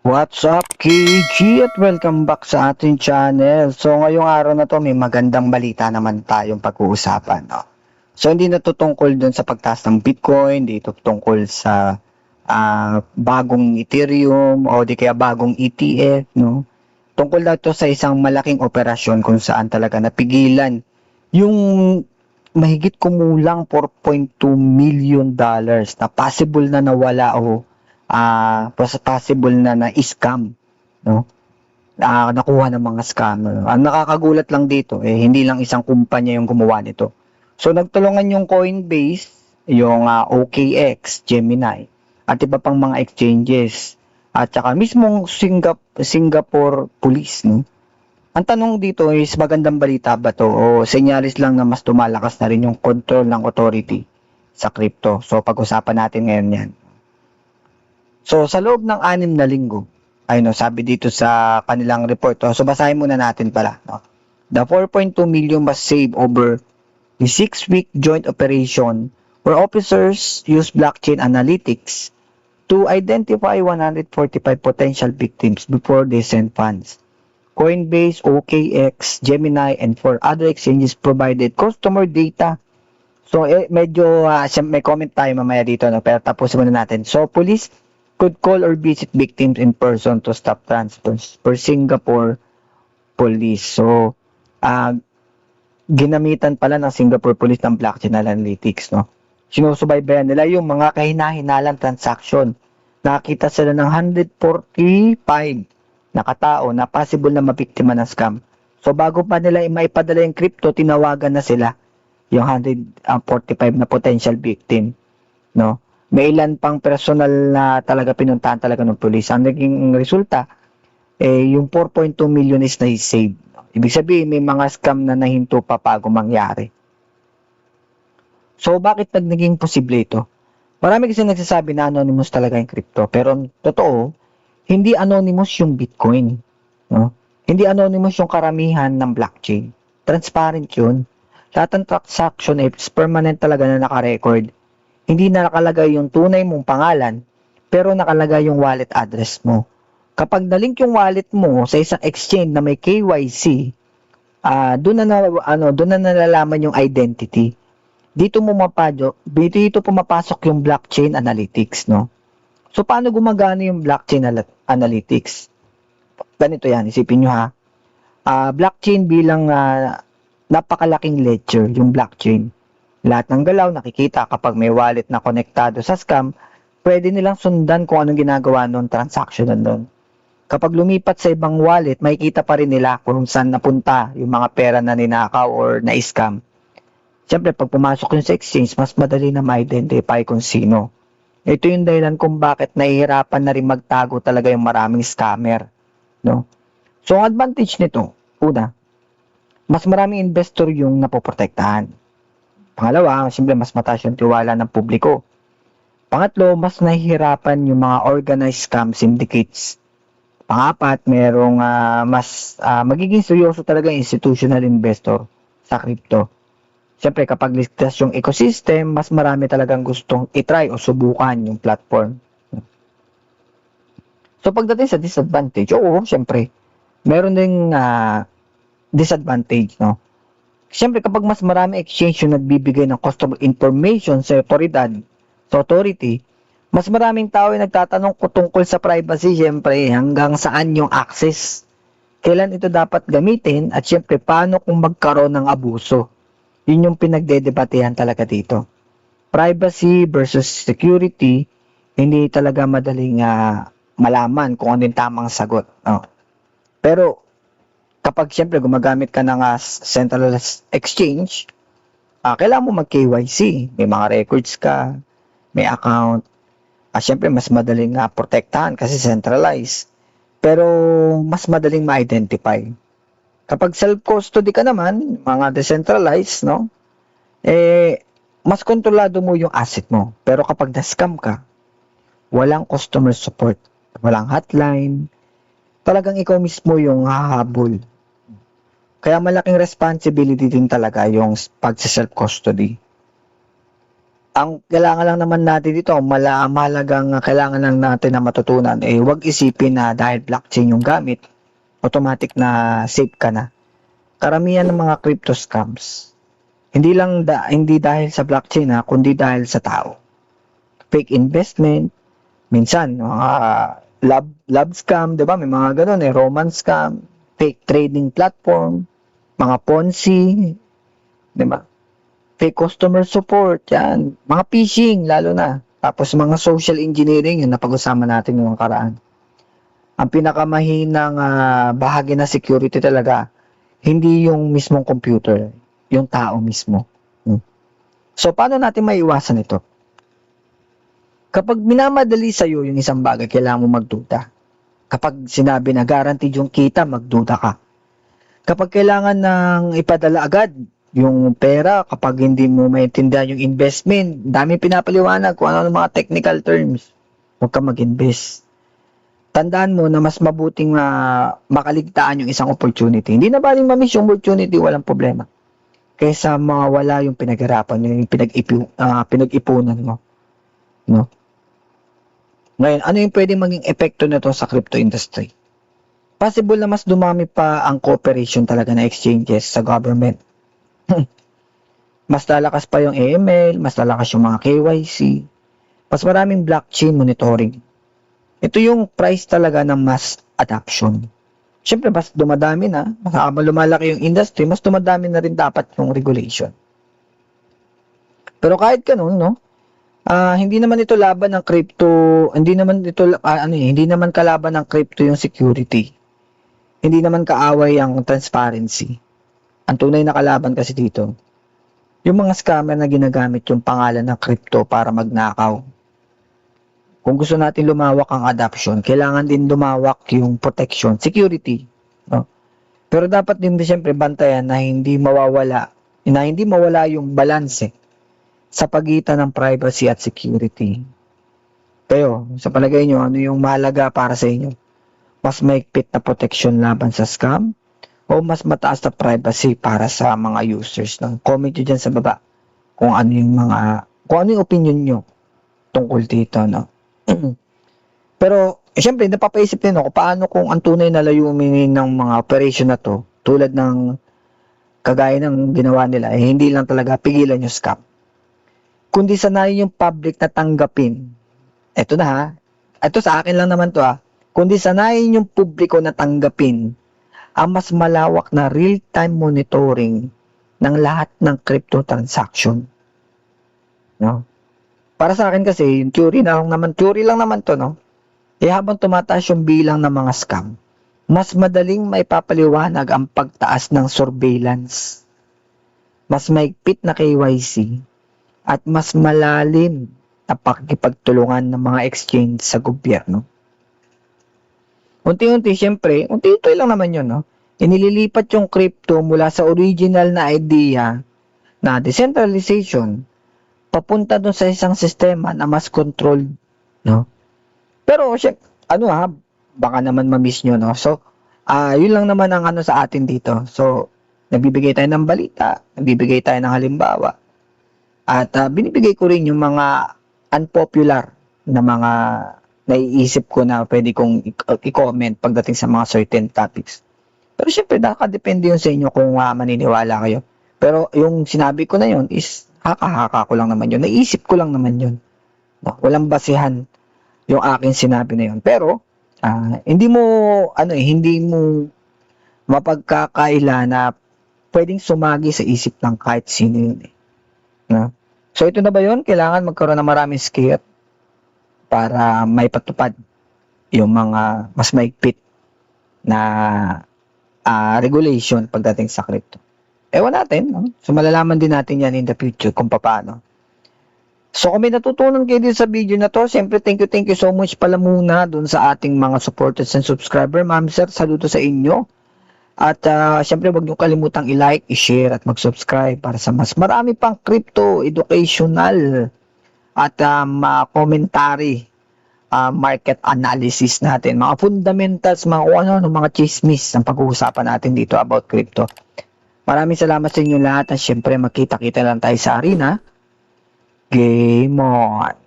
What's up, KG? At welcome back sa ating channel. So, ngayong araw na to, may magandang balita naman tayong pag-uusapan. No? So, hindi na to tungkol dun sa pagtaas ng Bitcoin, hindi ito tungkol sa bagong Ethereum o di kaya bagong ETF. No? Tungkol na to sa isang malaking operasyon kung saan talaga napigilan yung mahigit kumulang $4.2 million na possible na nawala o possible na na-scam, no? Nakuha ng mga scammer. Ang nakakagulat lang dito, hindi lang isang kumpanya yung gumawa nito. So, nagtulungan yung Coinbase, yung OKX, Gemini, at iba pang mga exchanges, at saka mismong Singapore Police, no? Ang tanong dito is magandang balita ba to o senyalis lang na mas tumalakas na rin yung control ng authority sa crypto. So, pag-usapan natin ngayon yan. So, sa loob ng 6 na linggo, sabi dito sa kanilang report, so basahin muna natin pala. No? The 4.2 million was saved over the 6-week joint operation where officers used blockchain analytics to identify 145 potential victims before they sent funds. Coinbase, OKX, Gemini, and 4 other exchanges provided customer data. So, medyo may comment tayo mamaya dito, no? Pero tapusin muna natin. So, police could call or visit victims in person to stop transfers per Singapore Police. So, ginamitan pala ng Singapore Police ng blockchain analytics, no? Sinusubaybayan nila yung mga kahina-hinalang transaction. Nakita sila ng 145 na katao na possible na mabiktima ng scam. So, bago pa nila maipadala yung crypto, tinawagan na sila yung 145 na potential victim, no? May ilan pang personal na talaga pinuntahan talaga ng police. Ang naging resulta, yung 4.2 million is na-save. Ibig sabihin, may mga scam na nahinto pa bago mangyari. So, bakit naging posible ito? Marami kasi nagsasabi na anonymous talaga yung crypto. Pero, totoo, hindi anonymous yung Bitcoin. No? Hindi anonymous yung karamihan ng blockchain. Transparent yun. Lahat ng transaction is permanent talaga na nakarecord. Hindi na nakalagay yung tunay mong pangalan, pero nakalagay yung wallet address mo. Kapag nalink yung wallet mo sa isang exchange na may KYC, doon na nalalaman yung identity. Dito pumapasok yung blockchain analytics, no? So, paano gumagana yung blockchain analytics? Ganito yan, isipin nyo ha. Blockchain bilang napakalaking ledger, yung blockchain. Lahat ng galaw nakikita kapag may wallet na konektado sa scam, pwede nilang sundan kung anong ginagawa ng transaction nandun. Kapag lumipat sa ibang wallet, makikita pa rin nila kung saan napunta yung mga pera na ninakaw or na-scam. Siyempre, pag pumasok yun sa exchange, mas madali na ma-identify kung sino. Ito yung dahilan kung bakit nahihirapan na rin magtago talaga yung maraming scammer. No? So, ang advantage nito, una, mas maraming investor yung napoprotektahan. Pangalawa, siyempre mas mataas yung tiwala ng publiko. Pangatlo, mas nahihirapan yung mga organized scam syndicates. Pangapat, merong magiging seryoso talaga institutional investor sa crypto. Siyempre, kapag ligtas yung ecosystem, mas marami talagang gustong itry o subukan yung platform. So, pagdating sa disadvantage, siyempre, meron ding disadvantage, no? Siyempre, kapag mas marami exchange yung nagbibigay ng customer information sa authority, mas maraming tao yung nagtatanong tungkol sa privacy, siyempre, hanggang saan yung access. Kailan ito dapat gamitin at siyempre, paano kung magkaroon ng abuso? Yun yung pinagdedebatehan talaga dito. Privacy versus security, hindi talaga madaling malaman kung ano yung tamang sagot. No? Pero, kapag siyempre gumagamit ka ng centralized exchange, kailangan mo mag-KYC. May mga records ka, may account. Siyempre, mas madaling protektahan kasi centralized. Pero, mas madaling ma-identify. Kapag self-custody ka naman, mga decentralized, no? Mas kontrolado mo yung asset mo. Pero kapag na-scam ka, walang customer support, walang hotline, talagang ikaw mismo yung hahabol. Kaya malaking responsibility din talaga yung pag-self-custody. Ang kailangan lang naman natin dito, mahalagang kailangan lang natin na matutunan, huwag isipin na dahil blockchain yung gamit, automatic na safe ka na. Karamihan ng mga crypto scams, hindi dahil sa blockchain kundi dahil sa tao. Fake investment, minsan mga love scam, 'di ba? May mga ganun romance scam, fake trading platform, mga Ponzi, 'di ba? Fake customer support, yan. Mga phishing, lalo na. Tapos mga social engineering, yung napag-usapan natin yung karaan. Ang pinakamahinang bahagi na security talaga, hindi yung mismong computer, yung tao mismo. So, paano natin maiwasan ito? Kapag minamadali sa'yo yung isang bagay, kailangan mo magduda. Kapag sinabi na guaranteed yung kita, magduda ka. Kapag kailangan ng ipadala agad, yung pera, kapag hindi mo maintindihan yung investment, dami pinapaliwanag kung ano mga technical terms. Huwag ka mag-invest. Tandaan mo na mas mabuting makaligtaan yung isang opportunity. Hindi na baling ma-miss yung opportunity, walang problema. Kaysa mawala yung pinaghirapan nyo, yung pinag-ipunan mo. No? Ngayon, ano yung pwedeng maging epekto nito sa crypto industry? Possible na mas dumami pa ang cooperation talaga na exchanges sa government. Mas lalakas pa yung AML, mas lalakas yung mga KYC, mas maraming blockchain monitoring. Ito yung price talaga ng mass adoption. Siyempre, mas dumadami na, mas lumalaki yung industry, mas dumadami na rin dapat yung regulation. Pero kahit ganun, no, hindi naman ito laban ng crypto, hindi naman kalaban ng crypto yung security. Hindi naman kaaway ang transparency. Ang tunay na kalaban kasi dito, yung mga scammer na ginagamit yung pangalan ng crypto para magnakaw. Kung gusto natin lumawak ang adoption, kailangan din lumawak yung protection, security. No? Pero dapat din siyempre bantayan na hindi mawala yung balance sa pagitan ng privacy at security. Kayo, sa palagay nyo, ano yung mahalaga para sa inyo? Mas maigpit na protection laban sa scam? O mas mataas na privacy para sa mga users? No? Comment nyo dyan sa baba kung ano yung opinion nyo tungkol dito. No? Pero, syempre, napapaisip din ako paano kung ang tunay na layunin ng mga operation na to, tulad ng kagaya ng ginawa nila, hindi lang talaga pigilan yung scam. Kundi sanayin yung public na tanggapin. Ito na ito sa akin lang naman to kundi sanayin yung publiko na tanggapin ang mas malawak na real-time monitoring ng lahat ng crypto transaction. No? Para sa akin kasi, yung theory lang naman to, no? Habang tumataas yung bilang ng mga scam, mas madaling maipapaliwanag ang pagtaas ng surveillance, mas maigpit na KYC, at mas malalim na pakikipagtulungan ng mga exchange sa gobyerno. Unti-unti, syempre, unti-unti lang naman yun, no? Inililipat yung crypto mula sa original na idea na decentralization papunta dun sa isang sistema na mas controlled, no? Pero, baka naman ma-miss nyo, no? So, yun lang naman ang sa atin dito. So, nagbibigay tayo ng balita, nagbibigay tayo ng halimbawa, at binibigay ko rin yung mga unpopular na mga naiisip ko na pwede kong i-comment pagdating sa mga certain topics. Pero syempre, nakadepende yun sa inyo kung maniniwala kayo. Pero yung sinabi ko na yun is haka-haka ko lang naman yun. Naisip ko lang naman yun. No? Walang basihan yung aking sinabi na yun. Pero, hindi mo mapagkakaila na pwedeng sumagi sa isip ng kahit sino yun. No? So, ito na ba yun? Kailangan magkaroon ng maraming skill para may patupad yung mga mas maigpit na regulation pagdating sa crypto. Ewan natin, no? So malalaman din natin yan in the future kung paano. So kung may natutunan kayo dito sa video na to, siyempre thank you so much pala muna dun sa ating mga supporters and subscriber. Ma'am sir, saludo sa inyo. At siyempre wag niyo kalimutang i-like, i-share at mag-subscribe para sa mas marami pang crypto, educational at commentary, market analysis natin, mga fundamentals, mga mga chismis ang pag-uusapan natin dito about crypto. Maraming salamat sa inyo lahat at syempre magkita-kita lang tayo sa arena Game on!